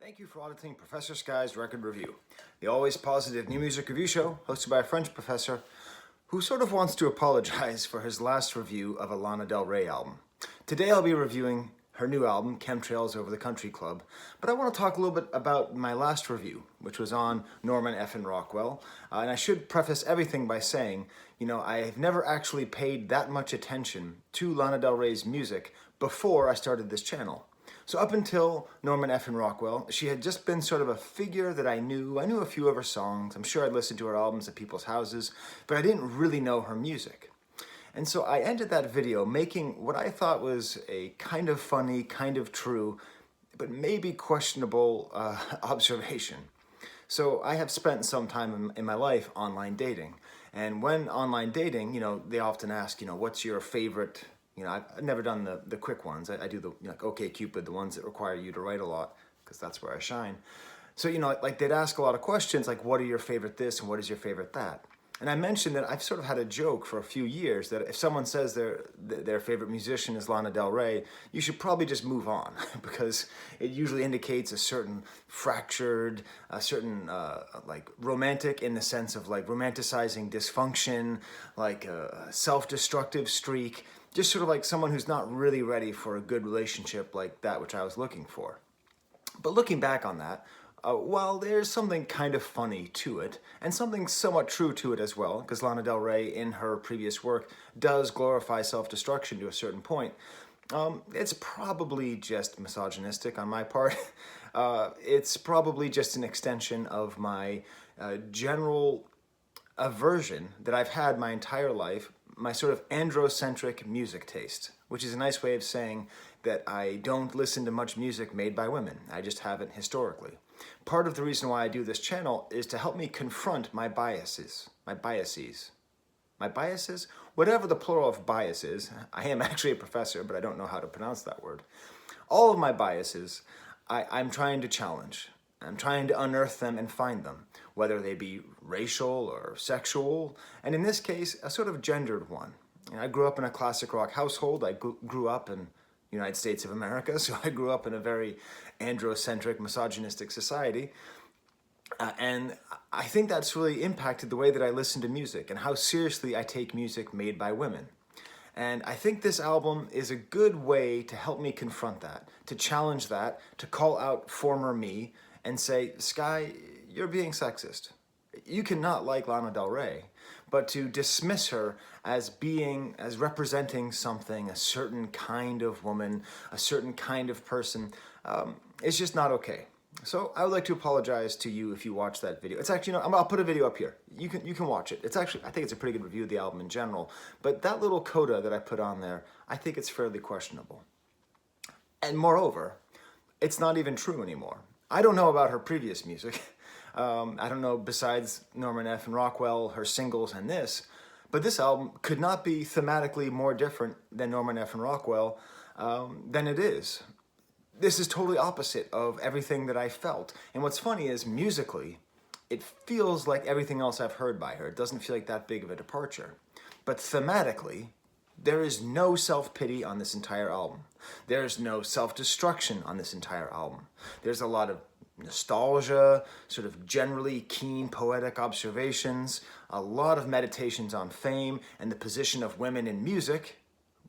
Thank you for auditing Professor Sky's Record Review, the always positive new music review show hosted by a French professor who sort of wants to apologize for his last review of a Lana Del Rey album. Today I'll be reviewing her new album, Chemtrails Over the Country Club, but I want to talk a little bit about my last review, which was on Norman F. and Rockwell. And I should preface everything by saying, I've never actually paid that much attention to Lana Del Rey's music before I started this channel. So up until Norman F. and Rockwell, she had just been sort of a figure that I knew. I knew a few of her songs. I'm sure I'd listened to her albums at people's houses, but I didn't really know her music. And so I ended that video making what I thought was a kind of funny, kind of true, but maybe questionable observation. So I have spent some time in my life online dating. And when online dating, they often ask, what's your favorite... I've never done the quick ones. I do the like OkCupid, the ones that require you to write a lot, because that's where I shine. So, like they'd ask a lot of questions like, what are your favorite this and what is your favorite that? And I mentioned that I've sort of had a joke for a few years that if someone says their favorite musician is Lana Del Rey, you should probably just move on because it usually indicates a certain fractured, a certain like romantic in the sense of like romanticizing dysfunction, like a self-destructive streak, just sort of like someone who's not really ready for a good relationship like that which I was looking for. But looking back on that, while there's something kind of funny to it, and something somewhat true to it as well, because Lana Del Rey in her previous work does glorify self-destruction to a certain point, it's probably just misogynistic on my part. It's probably just an extension of my general aversion that I've had my entire life, my sort of androcentric music taste, which is a nice way of saying that I don't listen to much music made by women. I just haven't historically. Part of the reason why I do this channel is to help me confront my biases. My biases? Whatever the plural of bias is. I am actually a professor, but I don't know how to pronounce that word. All of my biases, I'm trying to challenge. I'm trying to unearth them and find them, whether they be racial or sexual, and in this case, a sort of gendered one. I grew up in a classic rock household. I grew up in the United States of America, so I grew up in a very androcentric, misogynistic society. And I think that's really impacted the way that I listen to music and how seriously I take music made by women. And I think this album is a good way to help me confront that, to challenge that, to call out former me and say, Sky, you're being sexist. You cannot like Lana Del Rey, but to dismiss her as representing something, a certain kind of woman, a certain kind of person, is just not okay. So I would like to apologize to you if you watch that video. It's actually, I'll put a video up here. You can watch it. It's actually, I think it's a pretty good review of the album in general, but that little coda that I put on there, I think it's fairly questionable. And moreover, it's not even true anymore. I don't know about her previous music. I don't know, besides Norman F. and Rockwell, her singles and this, but this album could not be thematically more different than Norman F. and Rockwell than it is. This is totally opposite of everything that I felt. And what's funny is, musically, it feels like everything else I've heard by her. It doesn't feel like that big of a departure. But thematically, there is no self-pity on this entire album. There's no self-destruction on this entire album. There's a lot of nostalgia, sort of generally keen poetic observations, a lot of meditations on fame and the position of women in music,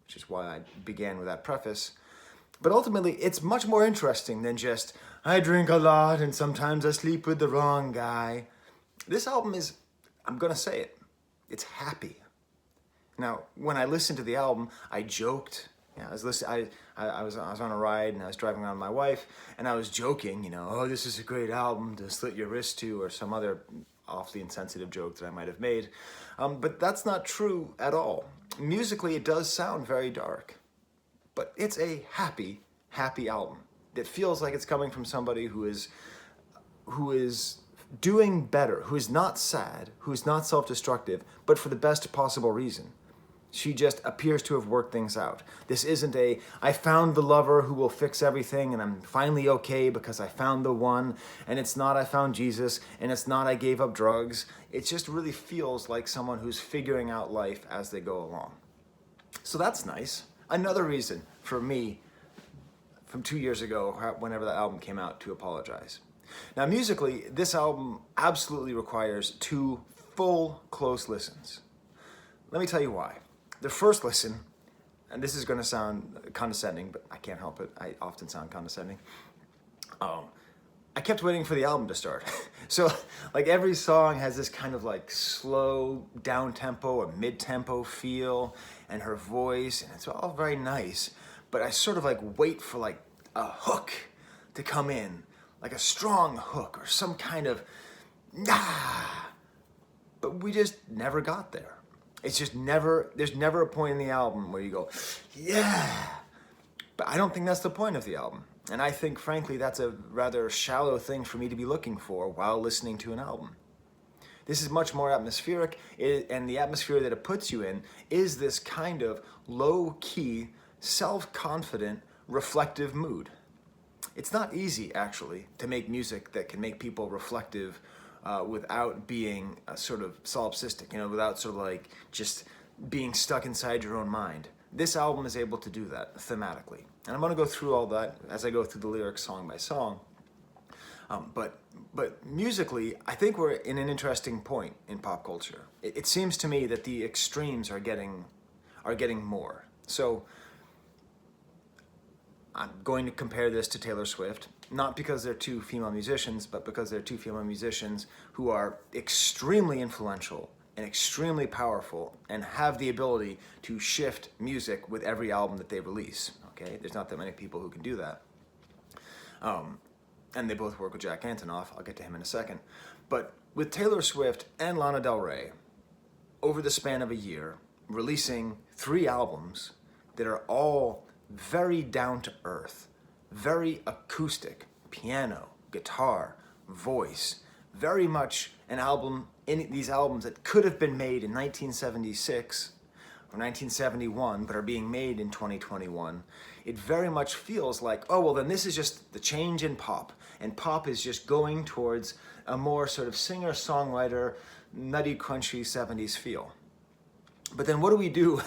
which is why I began with that preface. But ultimately, it's much more interesting than just, I drink a lot and sometimes I sleep with the wrong guy. This album is, I'm gonna say it, it's happy. Now, when I listened to the album, I joked. I was on a ride and I was driving around with my wife and I was joking, oh, this is a great album to slit your wrist to, or some other awfully insensitive joke that I might have made. But that's not true at all. Musically, it does sound very dark, but it's a happy, happy album. It feels like it's coming from somebody who is doing better, who is not sad, who is not self-destructive, but for the best possible reason. She just appears to have worked things out. This isn't I found the lover who will fix everything and I'm finally okay because I found the one, and it's not I found Jesus, and it's not I gave up drugs. It just really feels like someone who's figuring out life as they go along. So that's nice. Another reason for me from 2 years ago, whenever that album came out, to apologize. Now, musically, this album absolutely requires 2 full, close listens. Let me tell you why. The first listen, and this is going to sound condescending, but I can't help it. I often sound condescending. I kept waiting for the album to start. So, like, every song has this kind of like slow down-tempo or mid-tempo feel, and her voice, and it's all very nice. But I sort of like wait for like a hook to come in, like a strong hook or some kind of But we just never got there. It's just never, there's never a point in the album where you go, yeah. But I don't think that's the point of the album. And I think, frankly, that's a rather shallow thing for me to be looking for while listening to an album. This is much more atmospheric, and the atmosphere that it puts you in is this kind of low-key, self-confident, reflective mood. It's not easy, actually, to make music that can make people reflective without being sort of solipsistic, without sort of like just being stuck inside your own mind. This album is able to do that thematically. And I'm going to go through all that as I go through the lyrics song by song. But musically, I think we're in an interesting point in pop culture. It seems to me that the extremes are getting more. So I'm going to compare this to Taylor Swift, not because they're 2 female musicians, but because they're 2 female musicians who are extremely influential and extremely powerful and have the ability to shift music with every album that they release. Okay, there's not that many people who can do that. And they both work with Jack Antonoff. I'll get to him in a second. But with Taylor Swift and Lana Del Rey, over the span of a year, releasing 3 albums that are all very down to earth, very acoustic, piano, guitar, voice, very much an album, in these albums that could have been made in 1976 or 1971, but are being made in 2021, it very much feels like, oh, well, then this is just the change in pop, and pop is just going towards a more sort of singer-songwriter, nutty, crunchy 70s feel. But then what do we do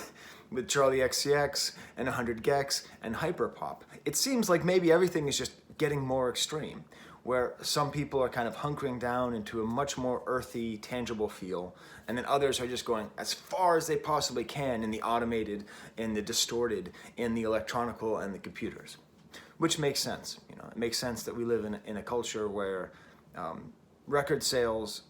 with Charlie XCX and 100 Gex and hyperpop? It seems like maybe everything is just getting more extreme, where some people are kind of hunkering down into a much more earthy, tangible feel, and then others are just going as far as they possibly can in the automated, in the distorted, in the electronical and the computers, which makes sense. It makes sense that we live in a culture where record sales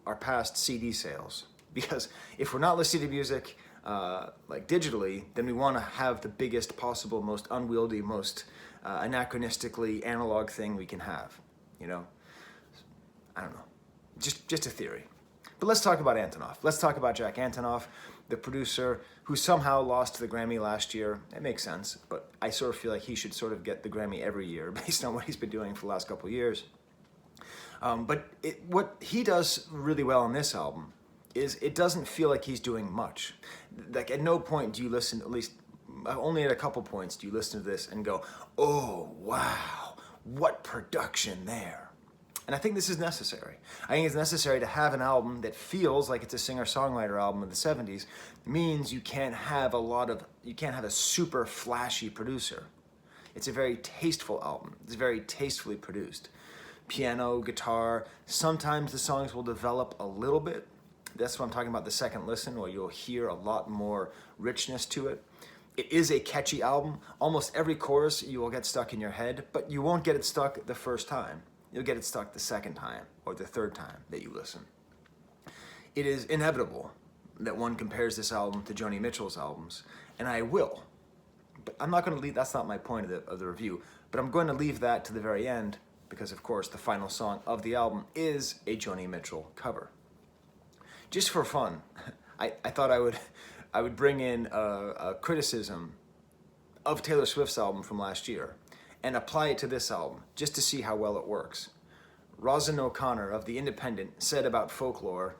are past CD sales, because if we're not listening to music like digitally, then we want to have the biggest possible, most unwieldy, most anachronistically analog thing we can have. I don't know, just a theory. But let's talk about Antonoff. Let's talk about Jack Antonoff, the producer who somehow lost the Grammy last year. It makes sense, but I sort of feel like he should sort of get the Grammy every year based on what he's been doing for the last couple of years. But what he does really well on this album is it doesn't feel like he's doing much. Like, at no point do you listen, at least only at a couple points do you listen to this and go, oh, wow, what production there. And I think this is necessary. I think it's necessary to have an album that feels like it's a singer-songwriter album of the 70s. Means you can't have a super flashy producer. It's a very tasteful album. It's very tastefully produced. Piano, guitar, sometimes the songs will develop a little bit. That's what I'm talking about, the second listen, where you'll hear a lot more richness to it. It is a catchy album. Almost every chorus you will get stuck in your head, but you won't get it stuck the first time. You'll get it stuck the second time or the third time that you listen. It is inevitable that one compares this album to Joni Mitchell's albums, and I will. But I'm not going to leave, that's not my point of the review, but I'm going to leave that to the very end because, of course, the final song of the album is a Joni Mitchell cover. Just for fun, I thought I would bring in a criticism of Taylor Swift's album from last year and apply it to this album just to see how well it works. Rosin O'Connor of The Independent said about Folklore,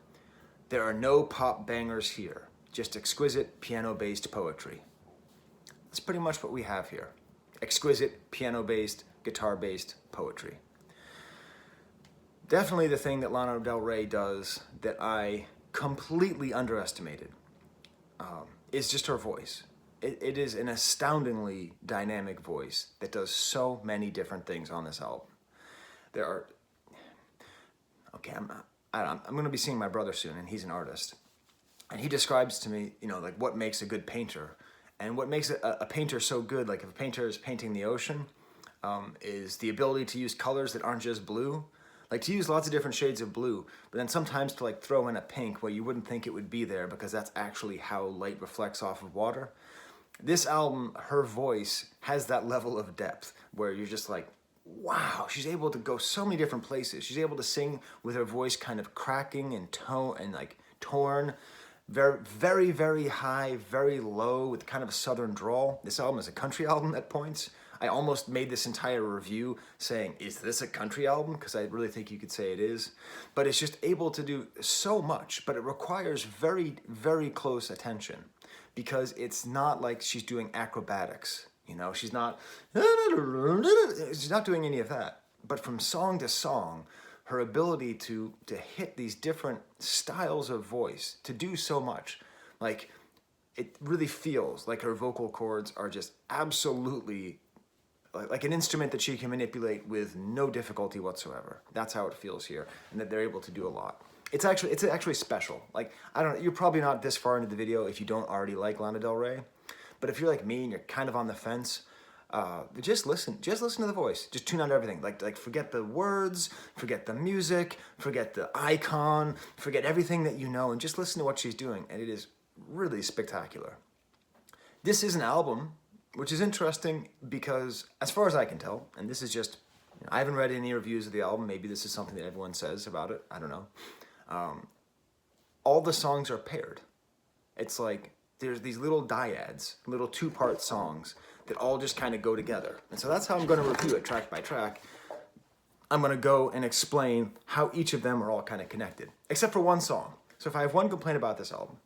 "There are no pop bangers here, just exquisite piano-based poetry." That's pretty much what we have here. Exquisite piano-based, guitar-based poetry. Definitely the thing that Lana Del Rey does that I completely underestimated is just her voice. it is an astoundingly dynamic voice that does so many different things on this album. There are, okay, I'm going to be seeing my brother soon, and he's an artist. And he describes to me, you know, like what makes a good painter. And what makes a painter so good, like if a painter is painting the ocean, is the ability to use colors that aren't just blue. Like to use lots of different shades of blue, but then sometimes to like throw in a pink where you wouldn't think it would be there because that's actually how light reflects off of water. This album, her voice has that level of depth where you're just like, wow, she's able to go so many different places. She's able to sing with her voice kind of cracking and tone and like torn, very, very, very high, very low with kind of a southern drawl. This album is a country album at points. I almost made this entire review saying, is this a country album? Because I really think you could say it is. But it's just able to do so much, but it requires very, very close attention because it's not like she's doing acrobatics. You know, she's not doing any of that. But from song to song, her ability to hit these different styles of voice, to do so much, like it really feels like her vocal cords are just absolutely like an instrument that she can manipulate with no difficulty whatsoever. That's how it feels here, and that they're able to do a lot. It's actually special. Like, I don't know, you're probably not this far into the video if you don't already like Lana Del Rey, but if you're like me and you're kind of on the fence, just listen to the voice. Just tune out everything. Like forget the words, forget the music, forget the icon, forget everything that you know, and just listen to what she's doing, and it is really spectacular. This is an album which is interesting because, as far as I can tell, and this is just, you know, I haven't read any reviews of the album, maybe this is something that everyone says about it, I don't know. All the songs are paired. It's like there's these little dyads, little two-part songs that all just kind of go together. And so that's how I'm going to review it track by track. I'm going to go and explain how each of them are all kind of connected, except for one song. So if I have one complaint about this album,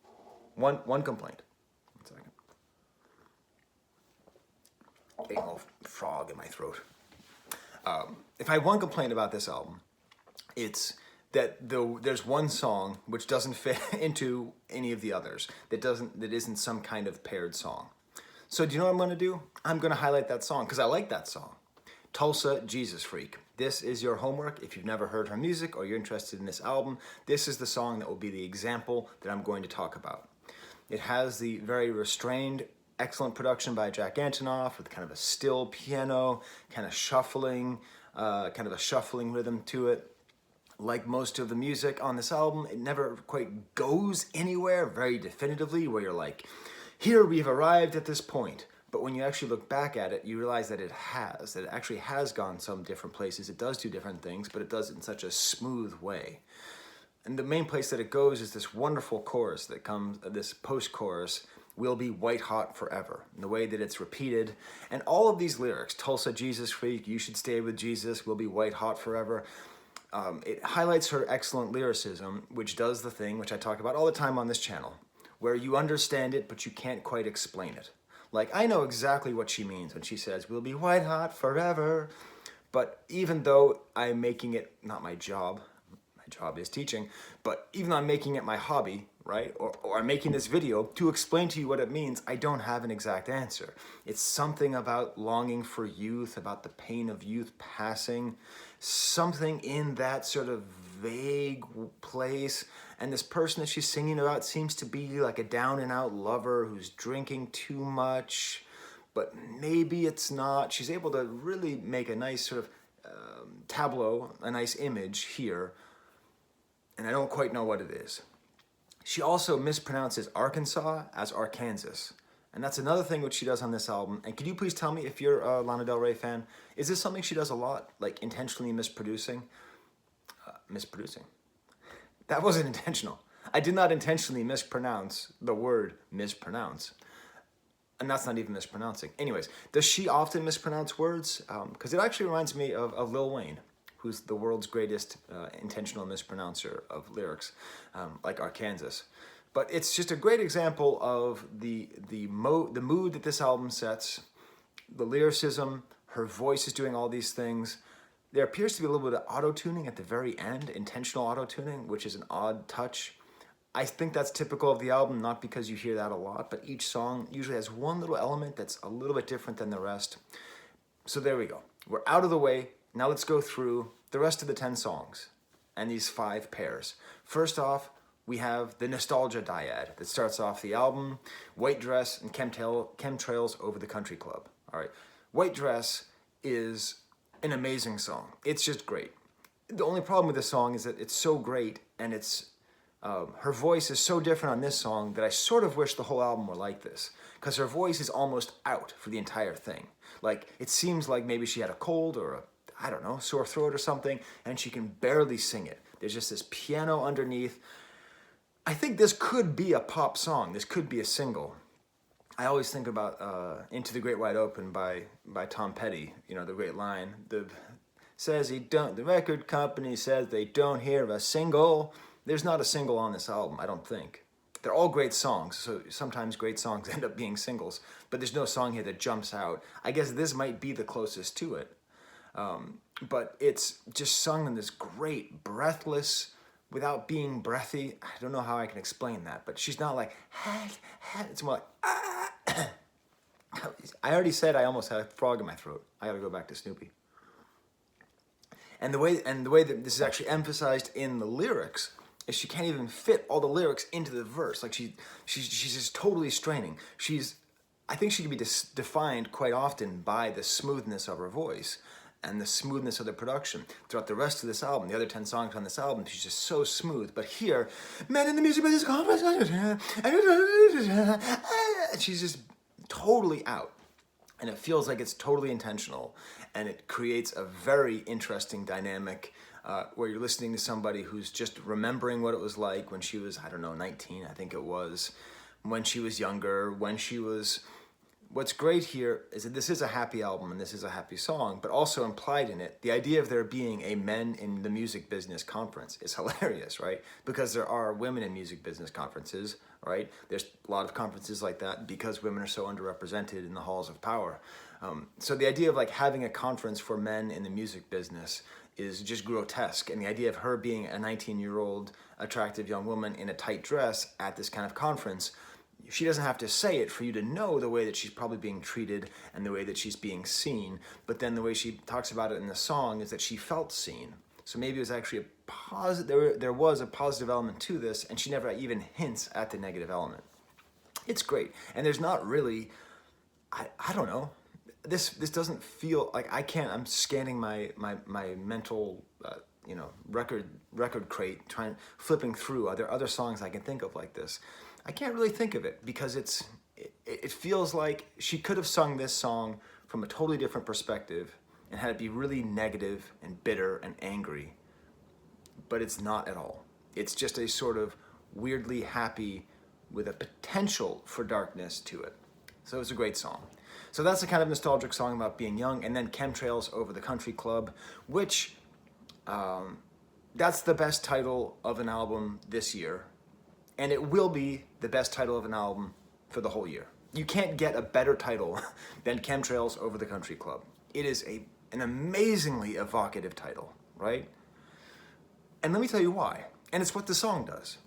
one complaint. A little frog in my throat. If I have one complaint about this album, it's that there's one song which doesn't fit into any of the others. That isn't some kind of paired song. So do you know what I'm going to do? I'm going to highlight that song because I like that song. Tulsa, Jesus Freak. This is your homework. If you've never heard her music or you're interested in this album, this is the song that will be the example that I'm going to talk about. It has the very restrained, excellent production by Jack Antonoff with kind of a still piano, kind of shuffling, kind of a shuffling rhythm to it. Like most of the music on this album, it never quite goes anywhere very definitively where you're like, here we've arrived at this point. But when you actually look back at it, you realize that it actually has gone some different places. It does do different things, but it does it in such a smooth way. And the main place that it goes is this wonderful chorus that comes, this post-chorus, will be white hot forever, and the way that it's repeated. And all of these lyrics, Tulsa, Jesus Freak, you should stay with Jesus, will be white hot forever. It highlights her excellent lyricism, which does the thing, which I talk about all the time on this channel, where you understand it, but you can't quite explain it. Like, I know exactly what she means when she says, we'll be white hot forever. But even though I'm making it not my job is teaching, but even though I'm making it my hobby, right? Or I'm making this video to explain to you what it means, I don't have an exact answer. It's something about longing for youth, about the pain of youth passing, something in that sort of vague place. And this person that she's singing about seems to be like a down and out lover who's drinking too much, but maybe it's not. She's able to really make a nice sort of tableau, a nice image here, and I don't quite know what it is. She also mispronounces Arkansas as Arkansas. And that's another thing which she does on this album. And could you please tell me, if you're a Lana Del Rey fan, is this something she does a lot, like intentionally misproducing? Misproducing. That wasn't intentional. I did not intentionally mispronounce the word mispronounce. And that's not even mispronouncing. Anyways, does she often mispronounce words? Because it actually reminds me of Lil Wayne, who's the world's greatest intentional mispronouncer of lyrics, like Arkansas. But it's just a great example of the mood that this album sets, the lyricism, her voice is doing all these things. There appears to be a little bit of auto-tuning at the very end, intentional auto-tuning, which is an odd touch. I think that's typical of the album, not because you hear that a lot, but each song usually has one little element that's a little bit different than the rest. So there we go. We're out of the way. Now let's go through the rest of the 10 songs and these 5 pairs. First off, we have the nostalgia dyad that starts off the album, White Dress and Chemtrails Over the Country Club. All right. White Dress is an amazing song. It's just great. The only problem with this song is that it's so great, and it's her voice is so different on this song that I sort of wish the whole album were like this, because her voice is almost out for the entire thing. Like, it seems like maybe she had a cold or I don't know, sore throat or something, and she can barely sing it. There's just this piano underneath. I think this could be a pop song. This could be a single. I always think about Into the Great Wide Open by Tom Petty. You know, the great line, the record company says they don't hear a single. There's not a single on this album, I don't think. They're all great songs, so sometimes great songs end up being singles, but there's no song here that jumps out. I guess this might be the closest to it. But it's just sung in this great, breathless, without being breathy. I don't know how I can explain that, but she's not like, it's more like, I already said I almost had a frog in my throat. I gotta go back to Snoopy. And the way that this is actually emphasized in the lyrics is she can't even fit all the lyrics into the verse. Like she's just totally straining. I think she can be defined quite often by the smoothness of her voice and the smoothness of the production. Throughout the rest of this album, the other 10 songs on this album, she's just so smooth. But here, men in the music business conference, and she's just totally out. And it feels like it's totally intentional. And it creates a very interesting dynamic where you're listening to somebody who's just remembering what it was like when she was, 19, I think it was, when she was younger, when she was... What's great here is that this is a happy album and this is a happy song, but also implied in it, the idea of there being a men in the music business conference is hilarious, right? Because there are women in music business conferences, right? There's a lot of conferences like that because women are so underrepresented in the halls of power. So the idea of like having a conference for men in the music business is just grotesque. And the idea of her being a 19-year-old attractive young woman in a tight dress at this kind of conference, she doesn't have to say it for you to know the way that she's probably being treated and the way that she's being seen. But then the way she talks about it in the song is that she felt seen. So maybe it was actually a positive, there was a positive element to this, and she never even hints at the negative element. It's great. And there's not really, I don't know, this doesn't feel like I'm scanning my mental, record crate, flipping through. Are there other songs I can think of like this? I can't really think of it because it feels like she could have sung this song from a totally different perspective and had it be really negative and bitter and angry, but it's not at all. It's just a sort of weirdly happy with a potential for darkness to it. So it's a great song. So that's a kind of nostalgic song about being young. And then Chemtrails Over the Country Club, which that's the best title of an album this year. And it will be the best title of an album for the whole year. You can't get a better title than Chemtrails Over the Country Club. It is an amazingly evocative title, right? And let me tell you why. And it's what the song does.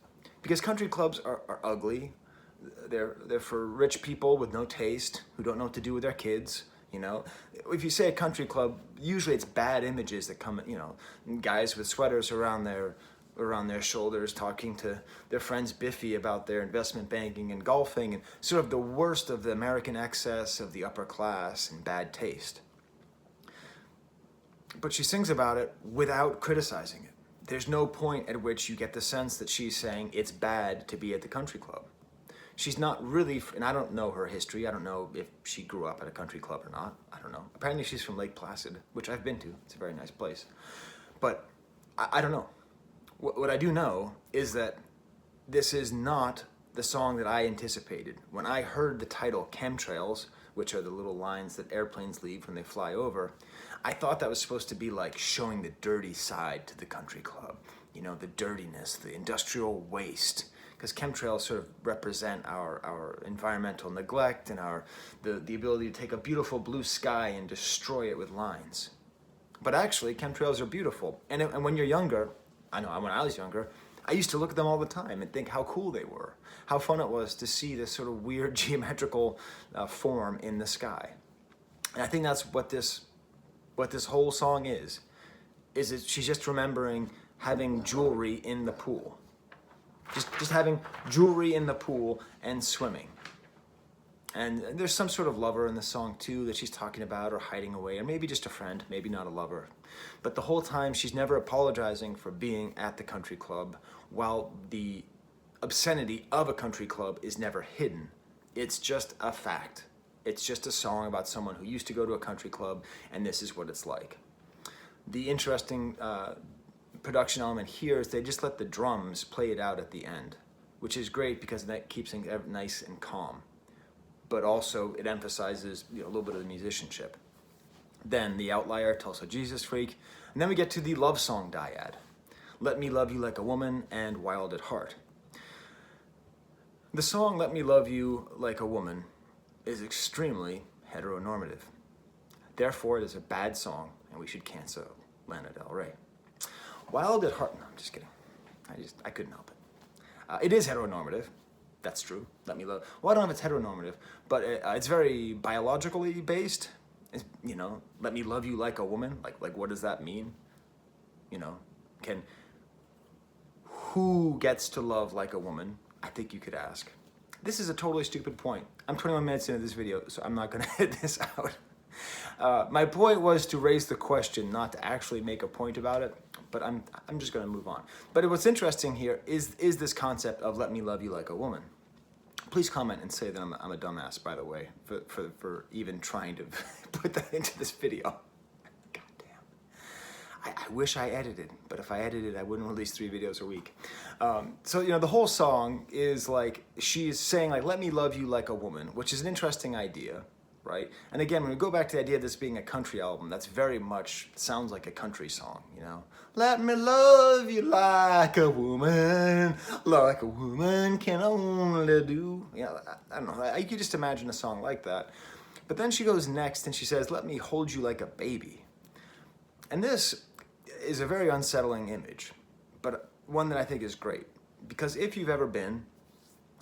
Because country clubs are ugly. They're for rich people with no taste, who don't know what to do with their kids. You know, if you say a country club, usually it's bad images that come, guys with sweaters around their shoulders talking to their friends Biffy about their investment banking and golfing, and sort of the worst of the American excess of the upper class and bad taste. But she sings about it without criticizing it. There's no point at which you get the sense that she's saying it's bad to be at the country club. She's not really, and I don't know her history. I don't know if she grew up at a country club or not. I don't know. Apparently she's from Lake Placid, which I've been to. It's a very nice place. But I don't know. What I do know is that this is not the song that I anticipated. When I heard the title Chemtrails, which are the little lines that airplanes leave when they fly over, I thought that was supposed to be like showing the dirty side to the country club. The dirtiness, the industrial waste. Because chemtrails sort of represent our environmental neglect and the ability to take a beautiful blue sky and destroy it with lines. But actually, chemtrails are beautiful. And when you're younger, I know when I was younger, I used to look at them all the time and think how cool they were, how fun it was to see this sort of weird geometrical form in the sky. And I think that's what this whole song is that she's just remembering having jewelry in the pool. Just having jewelry in the pool and swimming. And there's some sort of lover in the song too that she's talking about or hiding away, or maybe just a friend, maybe not a lover. But the whole time she's never apologizing for being at the country club, while the obscenity of a country club is never hidden. It's just a fact. It's just a song about someone who used to go to a country club, and this is what it's like. The interesting production element here is they just let the drums play it out at the end, which is great because that keeps things nice and calm. But also it emphasizes a little bit of the musicianship. Then the outlier, Tulsa Jesus Freak, and then we get to the love song dyad. Let Me Love You Like a Woman and Wild at Heart. The song Let Me Love You Like a Woman is extremely heteronormative. Therefore, it is a bad song and we should cancel Lana Del Rey. Wild at Heart, no, I'm just kidding. I couldn't help it. It is heteronormative. That's true. Let me love. Well, I don't know if it's heteronormative, but it's very biologically based. It's, let me love you like a woman. Like, what does that mean? Who gets to love like a woman? I think you could ask. This is a totally stupid point. I'm 21 minutes into this video, so I'm not going to hit this out. My point was to raise the question, not to actually make a point about it. But I'm just going to move on. But what's interesting here is this concept of let me love you like a woman. Please comment and say that I'm a dumbass, by the way, for even trying to put that into this video. God damn. I wish I edited, but if I edited, I wouldn't release 3 videos a week. So, the whole song is like, she's saying like, let me love you like a woman, which is an interesting idea. Right? And again, when we go back to the idea of this being a country album, that's very much sounds like a country song, Let me love you like a woman can only do. I don't know. You could just imagine a song like that. But then she goes next and she says, let me hold you like a baby. And this is a very unsettling image, but one that I think is great. Because if you've ever been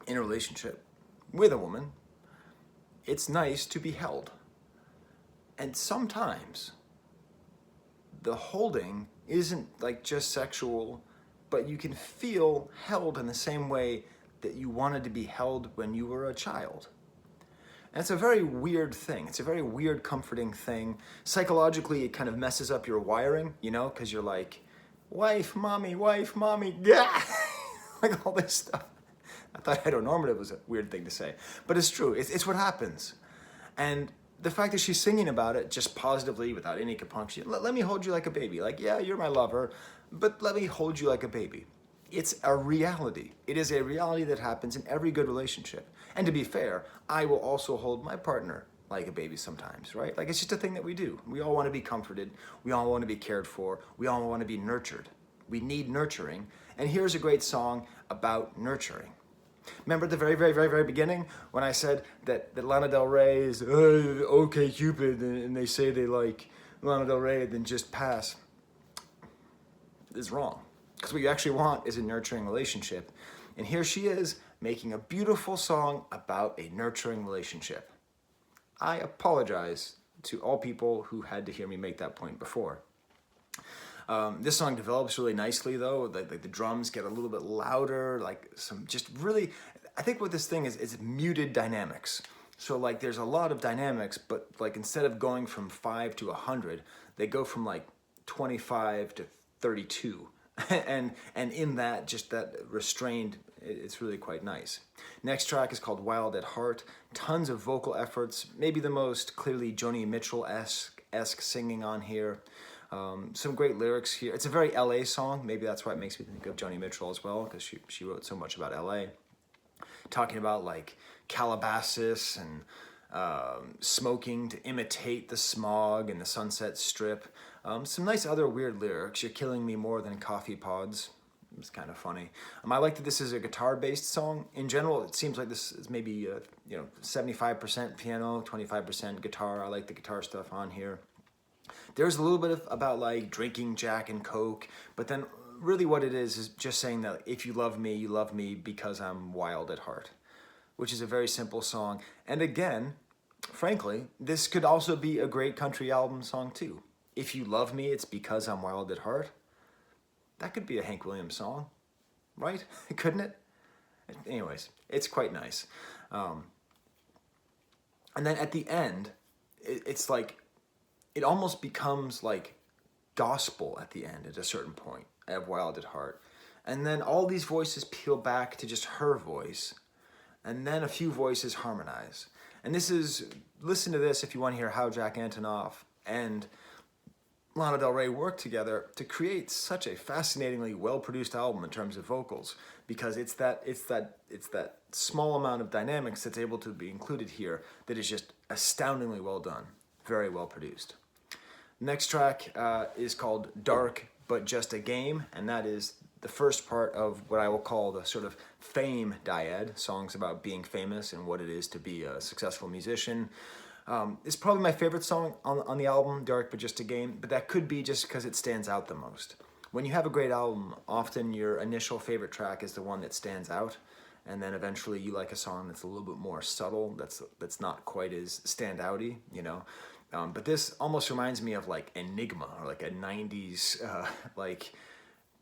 in a relationship with a woman, it's nice to be held. And sometimes the holding isn't like just sexual, but you can feel held in the same way that you wanted to be held when you were a child. And it's a very weird thing. It's a very weird, comforting thing. Psychologically, it kind of messes up your wiring, because you're like, wife, mommy, yeah, like all this stuff. I thought heteronormative was a weird thing to say, but it's true. It's what happens. And the fact that she's singing about it just positively without any compunction, let me hold you like a baby. Like, yeah, you're my lover, but let me hold you like a baby. It's a reality. It is a reality that happens in every good relationship. And to be fair, I will also hold my partner like a baby sometimes, right? Like, it's just a thing that we do. We all want to be comforted. We all want to be cared for. We all want to be nurtured. We need nurturing. And here's a great song about nurturing. Remember at the very, very, very, very beginning when I said that Lana Del Rey is okay Cupid, and they say they like Lana Del Rey, then just pass. Is wrong. Because what you actually want is a nurturing relationship. And here she is making a beautiful song about a nurturing relationship. I apologize to all people who had to hear me make that point before. This song develops really nicely, though. The drums get a little bit louder, like some just really, I think what this thing is muted dynamics. So like there's a lot of dynamics, but like instead of going from 5 to 100, they go from like 25 to 32. and in that, just that restrained, it's really quite nice. Next track is called Wild at Heart. Tons of vocal efforts, maybe the most clearly Joni Mitchell-esque singing on here. Some great lyrics here. It's a very LA song. Maybe that's why it makes me think of Joni Mitchell as well, because she wrote so much about LA. Talking about like Calabasas and smoking to imitate the smog and the Sunset Strip. Some nice other weird lyrics. You're killing me more than coffee pods. It's kind of funny. I like that this is a guitar-based song. In general, it seems like this is maybe 75% piano, 25% guitar. I like the guitar stuff on here. There's a little bit about like drinking Jack and Coke, but then really what it is just saying that if you love me because I'm wild at heart, which is a very simple song. And again, frankly, this could also be a great country album song too. If you love me, it's because I'm wild at heart. That could be a Hank Williams song, right? Couldn't it? Anyways, it's quite nice. And then at the end, it's like, it almost becomes like gospel at the end at a certain point of Wild at Heart. And then all these voices peel back to just her voice. And then a few voices harmonize. And this is, listen to this if you want to hear how Jack Antonoff and Lana Del Rey worked together to create such a fascinatingly well-produced album in terms of vocals, because it's that small amount of dynamics that's able to be included here that is just astoundingly well done, very well produced. Next track is called Dark But Just a Game, and that is the first part of what I will call the sort of fame dyad, songs about being famous and what it is to be a successful musician. It's probably my favorite song on the album, Dark But Just a Game, but that could be just because it stands out the most. When you have a great album, often your initial favorite track is the one that stands out, and then eventually you like a song that's a little bit more subtle, that's not quite as standouty, you know. But this almost reminds me of like Enigma, or like a 90s, like,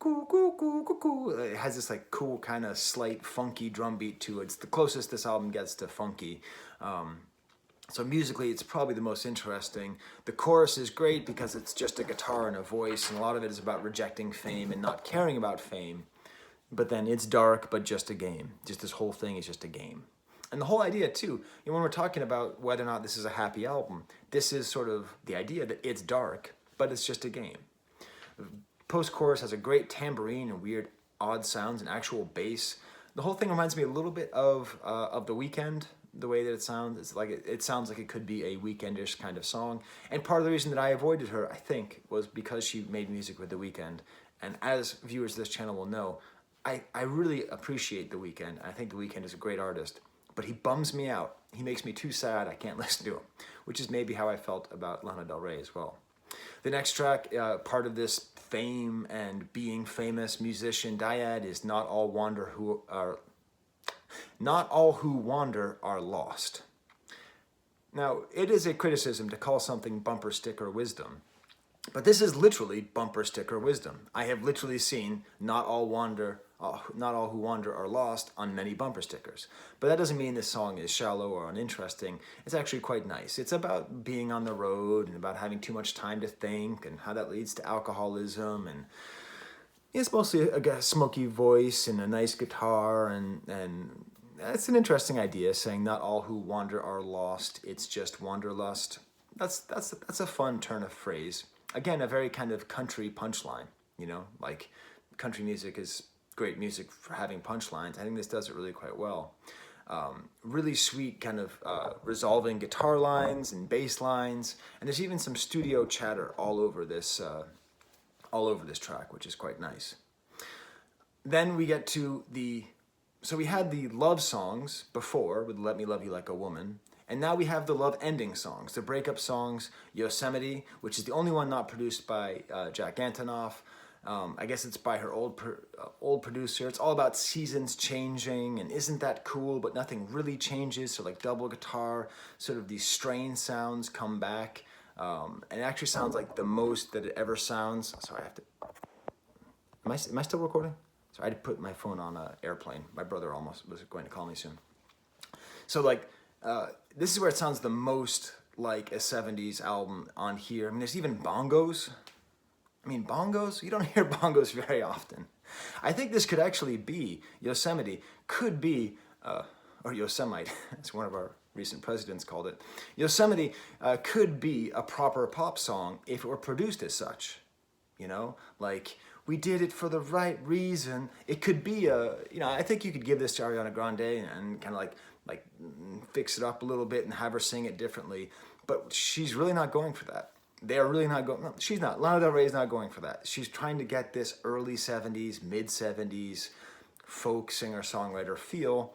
cool, cool, cool, cool, cool. It has this like cool kind of slight funky drum beat to it. It's the closest this album gets to funky. So musically, it's probably the most interesting. The chorus is great because it's just a guitar and a voice, and a lot of it is about rejecting fame and not caring about fame. But then it's dark, but just a game. Just this whole thing is just a game. And the whole idea too, you know, when we're talking about whether or not this is a happy album, this is sort of the idea that it's dark, but it's just a game. Post-chorus has a great tambourine and weird odd sounds and actual bass. The whole thing reminds me a little bit of The Weeknd, the way that it sounds. It's like it sounds like it could be a Weeknd-ish kind of song. And part of the reason that I avoided her, I think, was because she made music with The Weeknd. And as viewers of this channel will know, I really appreciate The Weeknd. I think The Weeknd is a great artist. But he bums me out. He makes me too sad I can't listen to him, which is maybe how I felt about Lana Del Rey as well. The next track, part of this fame and being famous musician dyad, is Not All Who Wander Are Lost. Now, it is a criticism to call something bumper sticker wisdom, but this is literally bumper sticker wisdom. I have literally seen Not All Who Wander Are Lost on many bumper stickers. But that doesn't mean this song is shallow or uninteresting. It's actually quite nice. It's about being on the road and about having too much time to think and how that leads to alcoholism. And it's mostly a smoky voice and a nice guitar, and it's an interesting idea, saying not all who wander are lost, it's just wanderlust. That's a fun turn of phrase. Again, a very kind of country punchline, you know, like country music is great music for having punchlines. I think this does it really quite well. Really sweet kind of resolving guitar lines and bass lines, and there's even some studio chatter all over this track, which is quite nice. Then we get to so we had the love songs before with Let Me Love You Like a Woman, and now we have the love ending songs, the breakup songs, Yosemite, which is the only one not produced by Jack Antonoff. I guess it's by her old producer. It's all about seasons changing, and isn't that cool, but nothing really changes. So like double guitar, sort of these strain sounds come back. And it actually sounds like the most that it ever sounds. Sorry, I have to, am I still recording? Sorry, I had to put my phone on airplane. My brother almost was going to call me soon. So like, this is where it sounds the most like a 70s album on here. I mean, there's even bongos. I mean, bongos? You don't hear bongos very often. I think this could actually be, Yosemite could be, or Yosemite, as one of our recent presidents called it. Yosemite could be a proper pop song if it were produced as such. You know, like, we did it for the right reason. It could be I think you could give this to Ariana Grande and kind of like fix it up a little bit and have her sing it differently. But she's really not going for that. They're really not going, no, she's not. Lana Del Rey is not going for that. She's trying to get this early 70s, mid 70s folk singer-songwriter feel.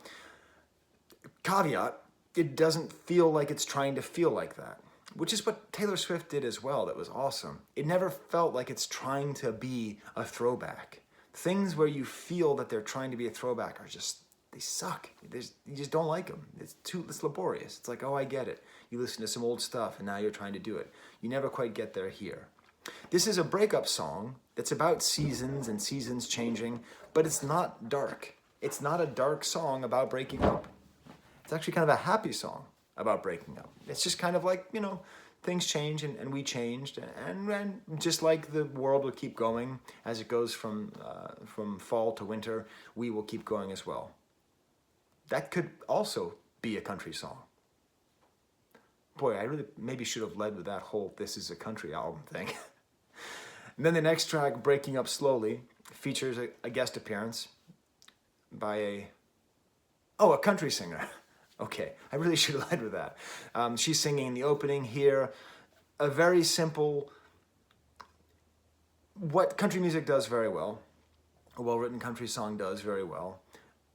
Caveat, it doesn't feel like it's trying to feel like that, which is what Taylor Swift did as well. That was awesome. It never felt like it's trying to be a throwback. things where you feel that they're trying to be a throwback are just, they suck. You just don't like them. It's laborious. It's like, oh, I get it. You listen to some old stuff and now you're trying to do it. You never quite get there here. This is a breakup song that's about seasons and seasons changing, but it's not dark. It's not a dark song about breaking up. It's actually kind of a happy song about breaking up. It's just kind of like, you know, things change and we changed, and just like the world will keep going as it goes from fall to winter, we will keep going as well. That could also be a country song. Boy, I really maybe should have led with that whole "this is a country" album thing. And then the next track, "Breaking Up Slowly," features a guest appearance by a country singer. Okay, I really should have led with that. She's singing in the opening here. A very simple, what country music does very well, a well-written country song does very well,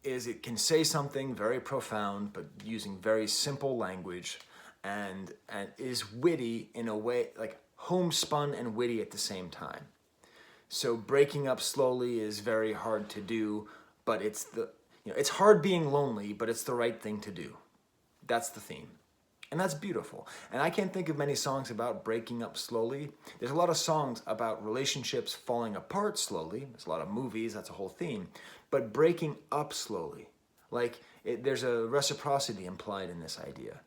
is it can say something very profound, but using very simple language, and is witty in a way, like homespun and witty at the same time. So "Breaking Up Slowly" is very hard to do, but it's hard being lonely, but it's the right thing to do. That's the theme. And that's beautiful. And I can't think of many songs about breaking up slowly. There's a lot of songs about relationships falling apart slowly. There's a lot of movies, that's a whole theme. But breaking up slowly, there's a reciprocity implied in this idea.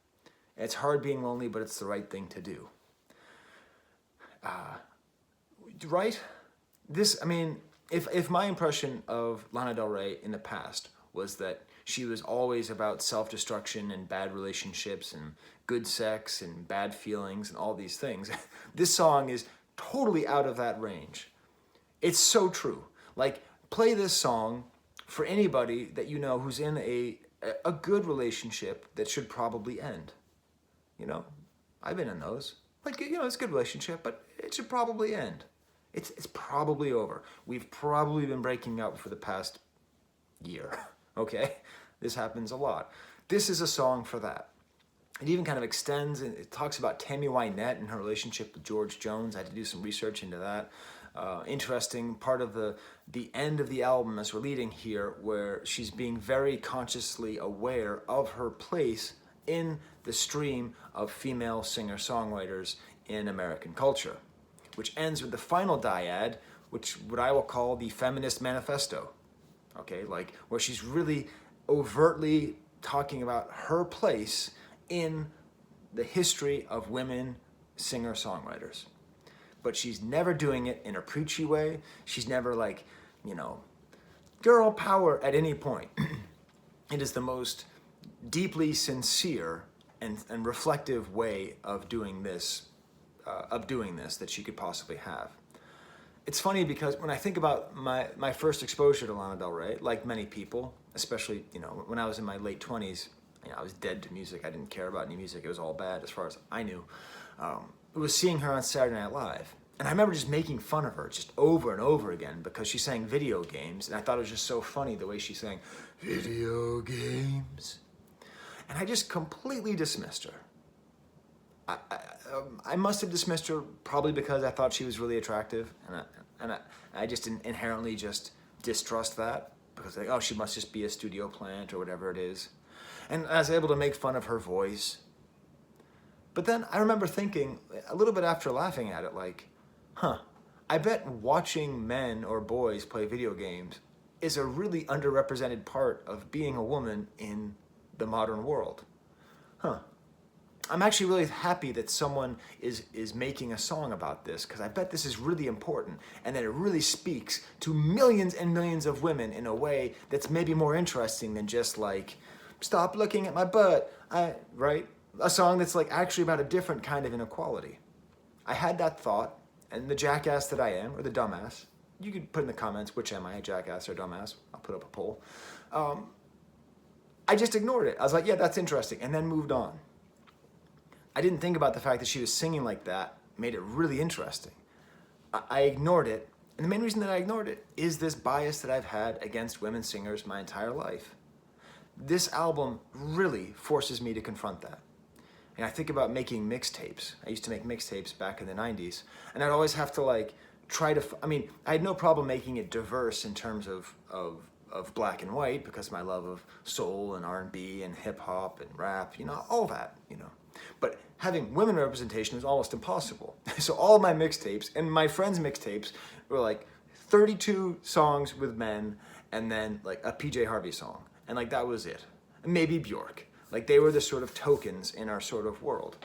It's hard being lonely, but it's the right thing to do. Right? If my impression of Lana Del Rey in the past was that she was always about self-destruction and bad relationships and good sex and bad feelings and all these things, this song is totally out of that range. It's so true. Like, play this song for anybody that you know who's in a good relationship that should probably end. You know, I've been in those. Like, you know, it's a good relationship, but it should probably end. It's probably over. We've probably been breaking up for the past year, okay? This happens a lot. This is a song for that. It even kind of extends, and it talks about Tammy Wynette and her relationship with George Jones. I had to do some research into that. Interesting part of the end of the album as we're leading here, where she's being very consciously aware of her place in the stream of female singer-songwriters in American culture, which ends with the final dyad, which what I will call the feminist manifesto. Okay, like where she's really overtly talking about her place in the history of women singer-songwriters. But she's never doing it in a preachy way. She's never like, you know, girl power at any point. It is the most deeply sincere and reflective way of doing this that she could possibly have. It's funny because when I think about my first exposure to Lana Del Rey, like many people, especially, you know, when I was in my late 20s, you know, I was dead to music. I didn't care about any music. It was all bad as far as I knew. It was seeing her on Saturday Night Live. And I remember just making fun of her just over and over again because she sang video games, and I thought it was just so funny the way she sang video games. And I just completely dismissed her. I must have dismissed her probably because I thought she was really attractive, and I just inherently just distrust that because like, oh, she must just be a studio plant or whatever it is. And I was able to make fun of her voice. But then I remember thinking a little bit after laughing at it, like, I bet watching men or boys play video games is a really underrepresented part of being a woman in the modern world. I'm actually really happy that someone is making a song about this, because I bet this is really important and that it really speaks to millions and millions of women in a way that's maybe more interesting than just like, stop looking at my butt, right? A song that's like actually about a different kind of inequality. I had that thought, and the jackass that I am, or the dumbass, you could put in the comments, which am I, a jackass or dumbass? I'll put up a poll. I just ignored it. I was like, yeah, that's interesting, and then moved on. I didn't think about the fact that she was singing like that made it really interesting. I ignored it, and the main reason that I ignored it is this bias that I've had against women singers my entire life. This album really forces me to confront that. And I think about making mixtapes. I used to make mixtapes back in the 90s, and I'd always have to like I mean, I had no problem making it diverse in terms of black and white because of my love of soul and R&B and hip hop and rap, you know, all that, you know. But having women representation is almost impossible. So all my mixtapes and my friends' mixtapes were like 32 songs with men and then like a PJ Harvey song. And like that was it. Maybe Bjork. Like they were the sort of tokens in our sort of world.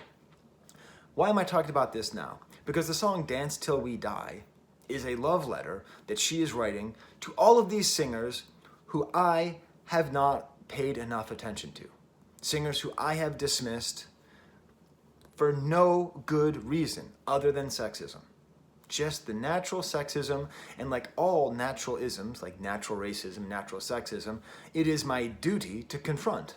Why am I talking about this now? Because the song Dance Till We Die is a love letter that she is writing to all of these singers who I have not paid enough attention to. Singers who I have dismissed for no good reason other than sexism. Just the natural sexism, and like all natural isms, like natural racism, natural sexism, it is my duty to confront.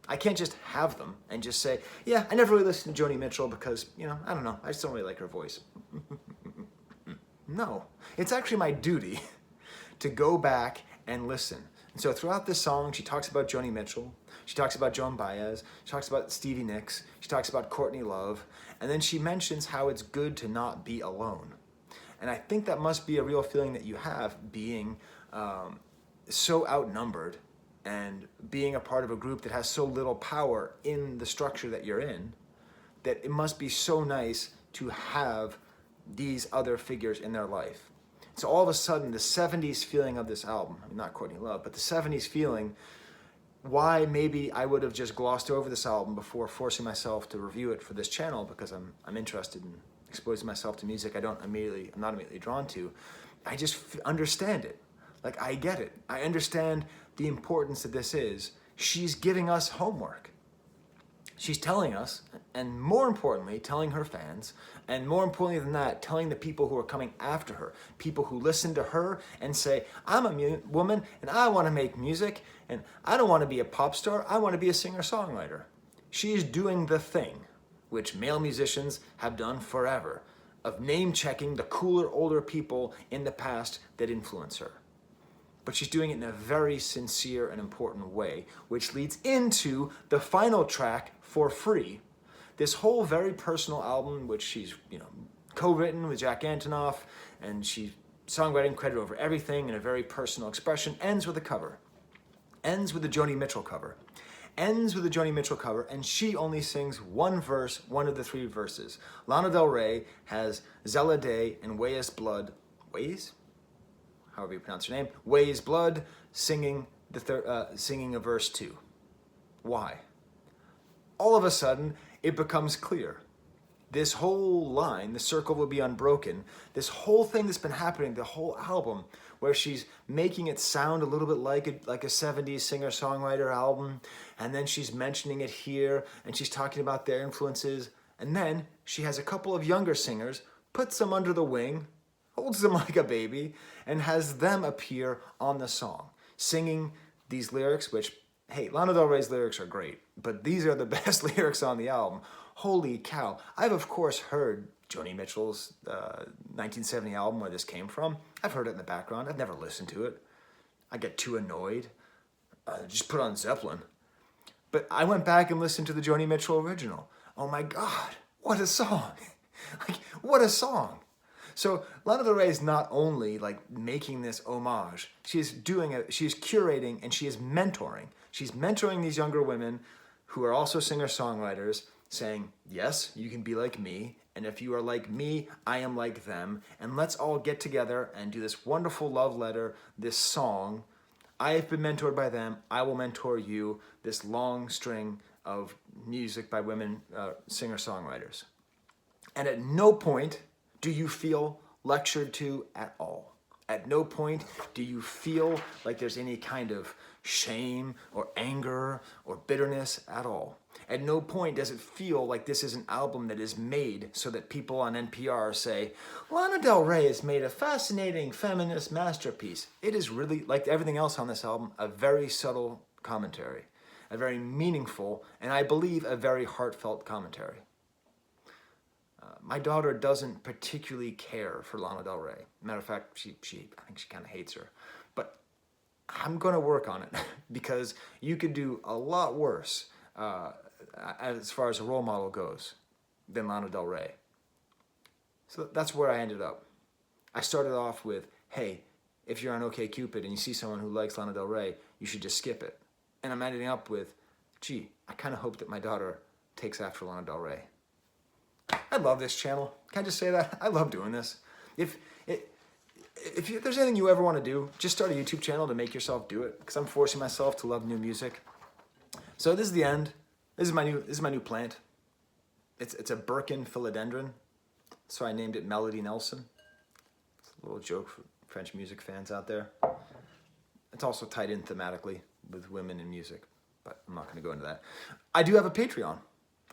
I can't just have them and just say, yeah, I never really listened to Joni Mitchell because, you know, I don't know, I just don't really like her voice. No, it's actually my duty to go back and listen. And so throughout this song, she talks about Joni Mitchell, she talks about Joan Baez, she talks about Stevie Nicks, she talks about Courtney Love, and then she mentions how it's good to not be alone. And I think that must be a real feeling that you have being so outnumbered and being a part of a group that has so little power in the structure that you're in, that it must be so nice to have these other figures in their life. So all of a sudden, the 70s feeling of this album, I mean, not Courtney Love, but the 70s feeling, why maybe I would have just glossed over this album before forcing myself to review it for this channel because I'm interested in exposing myself to music I'm not immediately drawn to. I just understand it. Like, I get it. I understand the importance that this is. She's giving us homework. She's telling us, and more importantly, telling her fans, and more importantly than that, telling the people who are coming after her, people who listen to her and say, I'm a woman and I want to make music and I don't want to be a pop star, I want to be a singer-songwriter. She is doing the thing, which male musicians have done forever, of name-checking the cooler, older people in the past that influence her. But she's doing it in a very sincere and important way, which leads into the final track, For Free. This whole very personal album, which she's, you know, co-written with Jack Antonoff, and she's songwriting credit over everything in a very personal expression, ends with a cover. Ends with the Joni Mitchell cover. Ends with the Joni Mitchell cover, and she only sings one verse, one of the three verses. Lana Del Rey has Zella Day and Weighs Blood. Weighs? However you pronounce her name, Weighs Blood, singing a verse 2. Why? All of a sudden, it becomes clear. This whole line, the circle will be unbroken, this whole thing that's been happening, the whole album, where she's making it sound a little bit like a 70s singer-songwriter album, and then she's mentioning it here, and she's talking about their influences, and then she has a couple of younger singers, puts them under the wing, holds them like a baby, and has them appear on the song, singing these lyrics, which, hey, Lana Del Rey's lyrics are great, but these are the best lyrics on the album. Holy cow. I've, of course, heard Joni Mitchell's 1970 album where this came from. I've heard it in the background. I've never listened to it. I get too annoyed. Just put on Zeppelin. But I went back and listened to the Joni Mitchell original. Oh my God, what a song. Like, what a song. So Lana Del Rey is not only like making this homage, she's curating and she is mentoring. She's mentoring these younger women who are also singer-songwriters, saying, yes, you can be like me, and if you are like me, I am like them, and let's all get together and do this wonderful love letter, this song. I have been mentored by them, I will mentor you, this long string of music by women singer-songwriters. And at no point do you feel lectured to at all. At no point do you feel like there's any kind of shame or anger or bitterness at all. At no point does it feel like this is an album that is made so that people on NPR say, Lana Del Rey has made a fascinating feminist masterpiece. It is really, like everything else on this album, a very subtle commentary, a very meaningful, and I believe a very heartfelt commentary. My daughter doesn't particularly care for Lana Del Rey. Matter of fact, I think she kind of hates her. But I'm going to work on it because you could do a lot worse as far as a role model goes than Lana Del Rey. So that's where I ended up. I started off with, hey, if you're on OkCupid and you see someone who likes Lana Del Rey, you should just skip it. And I'm ending up with, gee, I kind of hope that my daughter takes after Lana Del Rey. I love this channel. Can I just say that? I love doing this. If there's anything you ever want to do, just start a YouTube channel to make yourself do it, because I'm forcing myself to love new music. So this is the end. This is my new plant. It's a Birkin philodendron, so I named it Melody Nelson. It's a little joke for French music fans out there. It's also tied in thematically with women in music, but I'm not going to go into that. I do have a Patreon,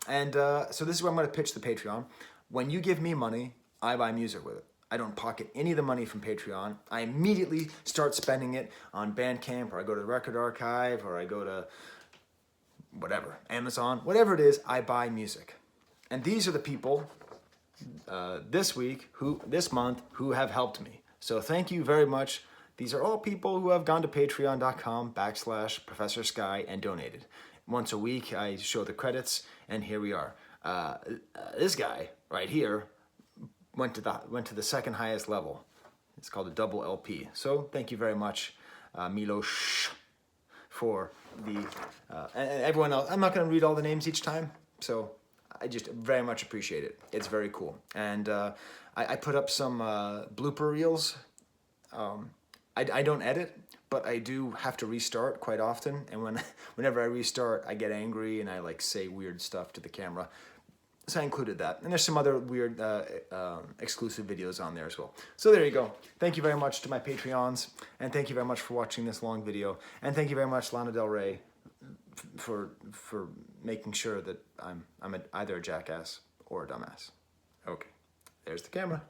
and so this is where I'm going to pitch the Patreon. When you give me money, I buy music with it. I don't pocket any of the money from Patreon. I immediately start spending it on Bandcamp, or I go to the Record Archive, or I go to whatever, Amazon, whatever it is, I buy music. And these are the people this month, who have helped me. So thank you very much. These are all people who have gone to patreon.com/Professor Sky and donated. Once a week, I show the credits, and here we are. This guy right here went to the second highest level. It's called a double LP. So thank you very much, Milos, for the everyone else. I'm not going to read all the names each time, so I just very much appreciate it. It's very cool. And I put up some blooper reels. I don't edit, but I do have to restart quite often. And whenever I restart, I get angry and I like say weird stuff to the camera. So I included that. And there's some other weird exclusive videos on there as well. So there you go. Thank you very much to my Patreons. And thank you very much for watching this long video. And thank you very much, Lana Del Rey, for making sure that I'm either a jackass or a dumbass. Okay, there's the camera.